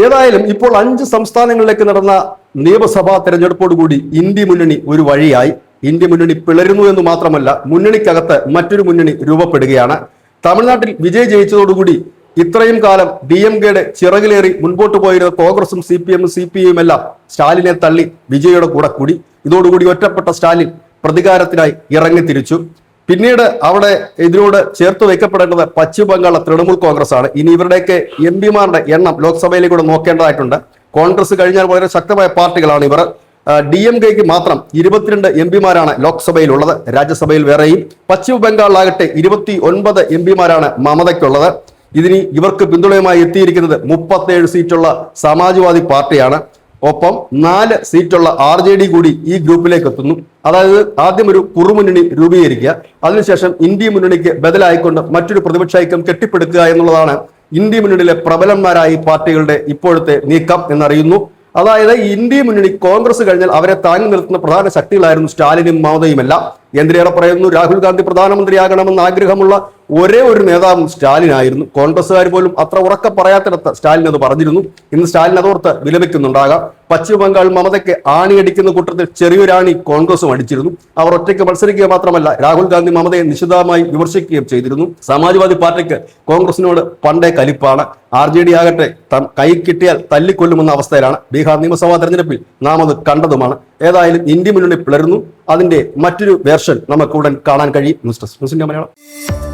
ഏതായാലും ഇപ്പോൾ 5 സംസ്ഥാനങ്ങളിലേക്ക് നടന്ന നിയമസഭാ തെരഞ്ഞെടുപ്പോടുകൂടി ഇന്ത്യ മുന്നണി ഒരു വഴിയായി. ഇന്ത്യ മുന്നണി പിളരുന്നു എന്ന് മാത്രമല്ല, മുന്നണിക്കകത്ത് മറ്റൊരു മുന്നണി രൂപപ്പെടുകയാണ്. തമിഴ്നാട്ടിൽ വിജയ് ജയിച്ചതോടുകൂടി ഇത്രയും കാലം DMKയുടെ ചിറകിലേറി മുൻപോട്ട് പോയിരുന്ന കോൺഗ്രസും CPM എല്ലാം സ്റ്റാലിനെ തള്ളി വിജയുടെ കൂടെ കൂടി. ഇതോടുകൂടി ഒറ്റപ്പെട്ട സ്റ്റാലിൻ പ്രതികാരത്തിനായി ഇറങ്ങിത്തിരിച്ചു. പിന്നീട് അവിടെ ഇതിനോട് ചേർത്ത് വയ്ക്കപ്പെടേണ്ടത് പശ്ചിമ ബംഗാളിലെ തൃണമൂൽ കോൺഗ്രസ് ആണ്. ഇനി ഇവരുടെയൊക്കെ MP-മാരുടെ എണ്ണം ലോക്സഭയിലേക്ക് കൂടെ നോക്കേണ്ടതായിട്ടുണ്ട്. കോൺഗ്രസ് കഴിഞ്ഞാൽ വളരെ ശക്തമായ പാർട്ടികളാണ് ഇവർ. DMKക്ക് മാത്രം 22 MP-മാരാണ് ലോക്സഭയിലുള്ളത്, രാജ്യസഭയിൽ വേറെയും. പശ്ചിമ ബംഗാളിലാകട്ടെ 29 MP-മാരാണ് മമതയ്ക്കുള്ളത്. ഇവർക്ക് പിന്തുണയുമായി എത്തിയിരിക്കുന്നത് 37 സീറ്റുള്ള സമാജ്വാദി പാർട്ടിയാണ്. ഒപ്പം 4 സീറ്റുള്ള RJD കൂടി ഈ ഗ്രൂപ്പിലേക്ക് എത്തുന്നു. അതായത് ആദ്യം ഒരു കുറുമുന്നണി രൂപീകരിക്കുക, അതിനുശേഷം ഇന്ത്യ മുന്നണിക്ക് ബദലായിക്കൊണ്ട് മറ്റൊരു പ്രതിപക്ഷ ഐക്യം കെട്ടിപ്പടുക്കുക എന്നുള്ളതാണ് ഇന്ത്യ മുന്നണിയിലെ പ്രബലന്മാരായ പാർട്ടികളുടെ ഇപ്പോഴത്തെ നീക്കം എന്നറിയുന്നു. അതായത് ഇന്ത്യ മുന്നണി കോൺഗ്രസ് കഴിഞ്ഞാൽ അവരെ താങ്ങി നിർത്തുന്ന പ്രധാന ശക്തികളായിരുന്നു സ്റ്റാലിനും മമതയുമെല്ലാം. എന്തിനേറെ പറയുന്നു, രാഹുൽ ഗാന്ധി പ്രധാനമന്ത്രിയാകണമെന്ന് ആഗ്രഹമുള്ള ഒരേ ഒരു നേതാവും സ്റ്റാലിനായിരുന്നു. കോൺഗ്രസ്സുകാർ പോലും അത്ര ഉറക്കെ പറയാത്തിടത്ത് സ്റ്റാലിൻ അത് പറഞ്ഞിരുന്നു. ഇന്ന് സ്റ്റാലിൻ അതോർത്ത് വിലപിക്കുന്നുണ്ടാകാം. പശ്ചിമ ബംഗാൾ മമതയ്ക്ക് ആണിയടിക്കുന്ന കൂട്ടത്തിൽ ചെറിയൊരാണി കോൺഗ്രസും അടിച്ചിരുന്നു. അവർ ഒറ്റയ്ക്ക് മത്സരിക്കുക മാത്രമല്ല, രാഹുൽ ഗാന്ധി മമതയെ നിശിതമായി വിമർശിക്കുകയും ചെയ്തിരുന്നു. സമാജ്വാദി പാർട്ടിക്ക് കോൺഗ്രസിനോട് പണ്ടേ കലിപ്പാണ്. RJD ആകട്ടെ കൈ കിട്ടിയാൽ തല്ലിക്കൊല്ലുമെന്ന അവസ്ഥയിലാണ്. ബീഹാർ നിയമസഭാ തെരഞ്ഞെടുപ്പിൽ നാം അത് കണ്ടതുമാണ്. ഏതായാലും ഇന്ത്യ മുന്നണി പിളരുന്നു. അതിന്റെ മറ്റൊരു വേർഷൻ നമുക്ക് ഉടൻ കാണാൻ കഴിയും. ന്യൂസ് ഡെസ്ക്, ന്യൂസിന്റെ മലയാളം.